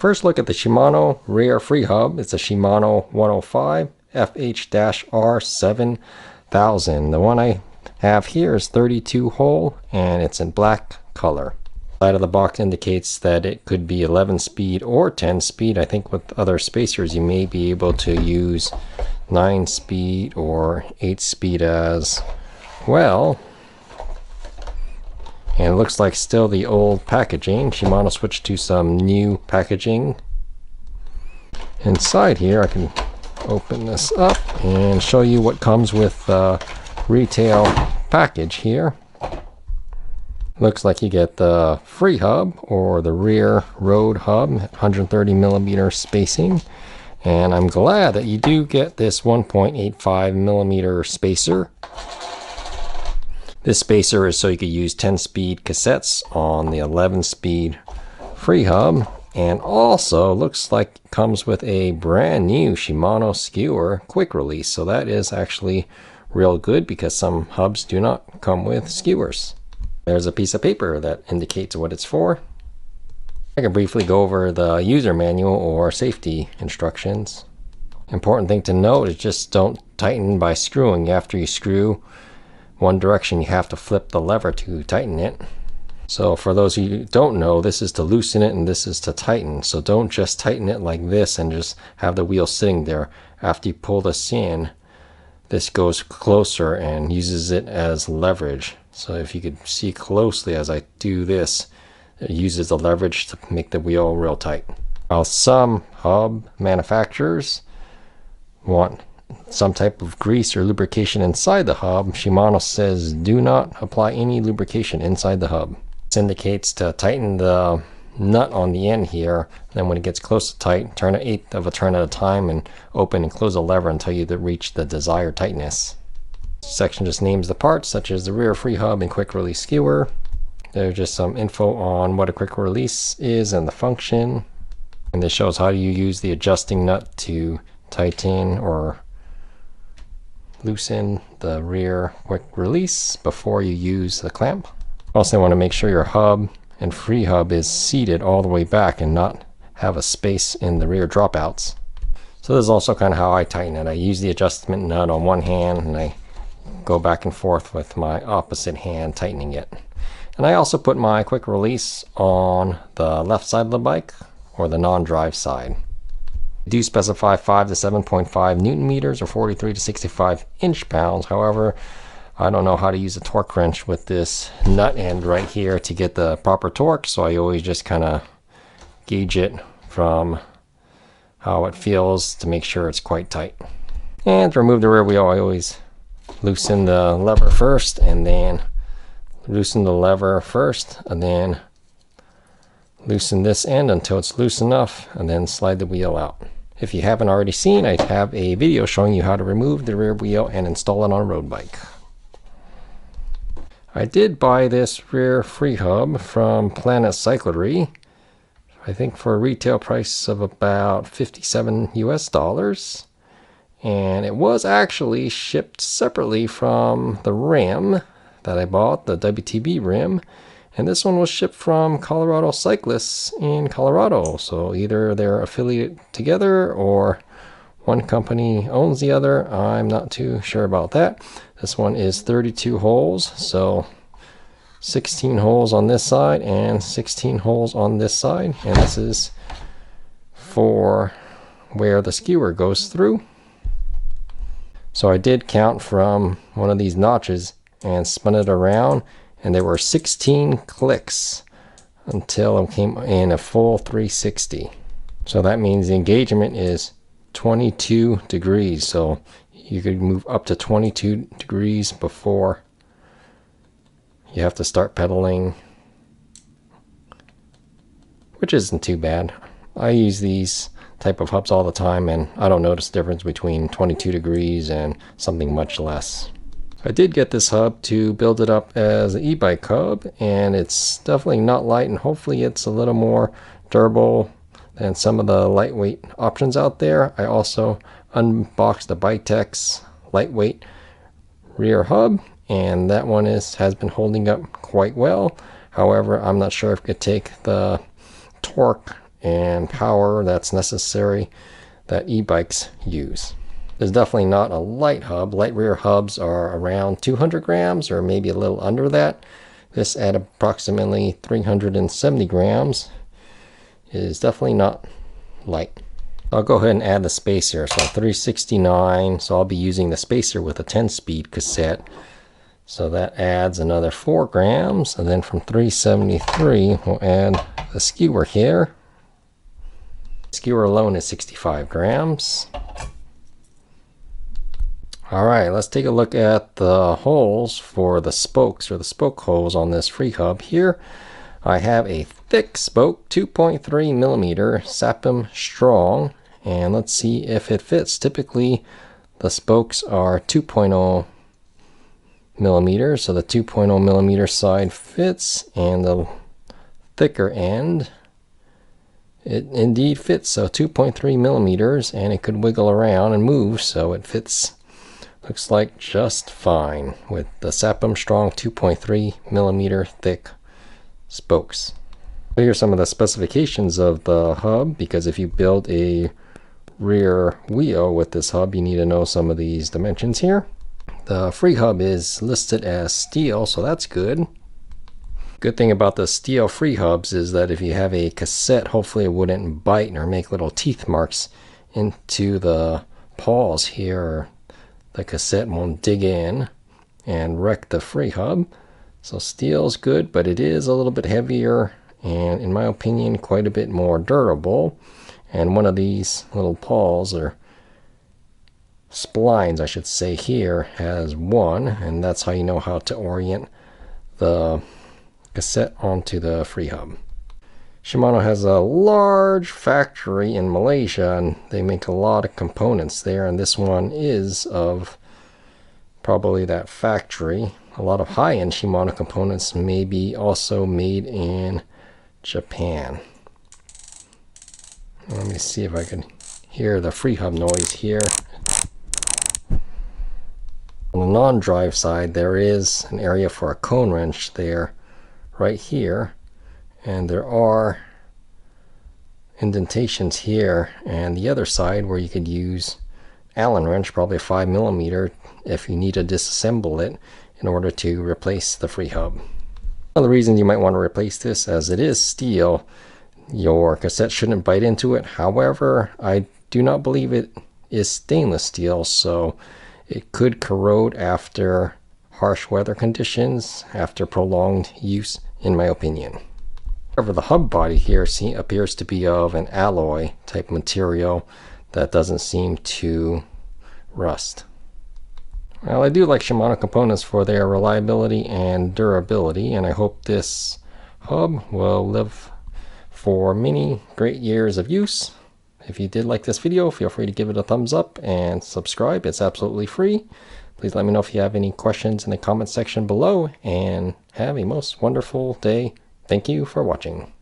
First look at the Shimano rear free hub. It's a Shimano 105 FH-R7000. The one I have here is 32 hole and it's in black color. Side of the box indicates that it could be 11 speed or 10 speed. I think with other spacers you may be able to use 9 speed or 8 speed as well. And it looks like still the old packaging. Shimano switched to some new packaging. Inside here I can open this up and show you what comes with the retail package here. Looks like you get the free hub or the rear road hub, 130 millimeter spacing. And I'm glad that you do get this 1.85 millimeter spacer. This spacer is so you could use 10 speed cassettes on the 11 speed free hub. And also looks like it comes with a brand new Shimano skewer quick release. So that is actually real good because some hubs do not come with skewers. There's a piece of paper that indicates what it's for. I can briefly go over the user manual or safety instructions. Important thing to note is just don't tighten by screwing. After you screw one direction, you have to flip the lever to tighten it. So for those of you who don't know, this is to loosen it and this is to tighten. So don't just tighten it like this and just have the wheel sitting there. After you pull this in, this goes closer and uses it as leverage. So if you could see closely as I do this, it uses the leverage to make the wheel real tight. While some hub manufacturers want some type of grease or lubrication inside the hub, Shimano says do not apply any lubrication inside the hub. This indicates to tighten the nut on the end here. Then when it gets close to tight, turn an eighth of a turn at a time and open and close the lever until you reach the desired tightness. This section just names the parts such as the rear free hub and quick release skewer. There's just some info on what a quick release is and the function. And this shows how you use the adjusting nut to tighten or loosen the rear quick release before you use the clamp. Also want to make sure your hub and free hub is seated all the way back and not have a space in the rear dropouts. So this is also kind of how I tighten it. I use the adjustment nut on one hand and I go back and forth with my opposite hand tightening it. And I also put my quick release on the left side of the bike or the non-drive side. I do specify 5 to 7.5 Newton meters or 43 to 65 inch-pounds. However, I don't know how to use a torque wrench with this nut end right here to get the proper torque, so I always just kind of gauge it from how it feels to make sure it's quite tight. And to remove the rear wheel, I always loosen the lever first and then loosen the lever first and then loosen this end until it's loose enough and then slide the wheel out. If you haven't already seen, I have a video showing you how to remove the rear wheel and install it on a road bike. I did buy this rear free hub from Planet Cyclery, I think for a retail price of about $57 US. And it was actually shipped separately from the rim that I bought, the WTB rim. And this one was shipped from Colorado Cyclists in Colorado. So either they're affiliated together or one company owns the other. I'm not too sure about that. This one is 32 holes, so 16 holes on this side and 16 holes on this side. And this is for where the skewer goes through. So I did count from one of these notches and spun it around, and there were 16 clicks until it came in a full 360. So that means the engagement is 22 degrees. So you could move up to 22 degrees before you have to start pedaling, which isn't too bad. I use these type of hubs all the time and I don't notice the difference between 22 degrees and something much less. I did get this hub to build it up as an e-bike hub, and it's definitely not light, and hopefully it's a little more durable than some of the lightweight options out there. I also unboxed the Bitex lightweight rear hub, and that one has been holding up quite well. However, I'm not sure if it could take the torque and power that's necessary that e-bikes use. It's definitely not a light hub. Light rear hubs are around 200 grams or maybe a little under that. This at approximately 370 grams is definitely not light. I'll go ahead and add the spacer. So 369, so I'll be using the spacer with a 10-speed cassette. So that adds another 4 grams, and then from 373 we'll add the skewer here. Skewer alone is 65 grams. Alright, let's take a look at the holes for the spokes, or the spoke holes on this free hub here. I have a thick spoke, 2.3 millimeter Sapim Strong, and let's see if it fits. Typically the spokes are 2.0 millimeters, so the 2.0 millimeter side fits, and the thicker end, it indeed fits. So 2.3 millimeters, and it could wiggle around and move, so it fits. Looks like just fine with the Sapim Strong 2.3 millimeter thick spokes. Here's some of the specifications of the hub, because if you build a rear wheel with this hub, you need to know some of these dimensions here. The free hub is listed as steel, so that's good. Good thing about the steel free hubs is that if you have a cassette, hopefully it wouldn't bite or make little teeth marks into the paws here. The cassette won't dig in and wreck the free hub. So steel's good, but it is a little bit heavier and, in my opinion, quite a bit more durable. And one of these little paws, or splines I should say, here has one, and that's how you know how to orient the cassette onto the free hub. Shimano has a large factory in Malaysia, and they make a lot of components there, and this one is of probably that factory. A lot of high-end Shimano components may be also made in Japan. Let me see if I can hear the free hub noise here. On the non-drive side, there is an area for a cone wrench there, right here, and there are indentations here, and the other side where you could use Allen wrench, probably a 5 millimeter, if you need to disassemble it in order to replace the free hub. One of the reasons you might want to replace this, as it is steel, your cassette shouldn't bite into it. However, I do not believe it is stainless steel, so it could corrode after harsh weather conditions, after prolonged use, in my opinion. However, the hub body here appears to be of an alloy type material that doesn't seem to rust. Well, I do like Shimano components for their reliability and durability, and I hope this hub will live for many great years of use. If you did like this video, feel free to give it a thumbs up and subscribe. It's absolutely free. Please let me know if you have any questions in the comment section below, and have a most wonderful day. Thank you for watching.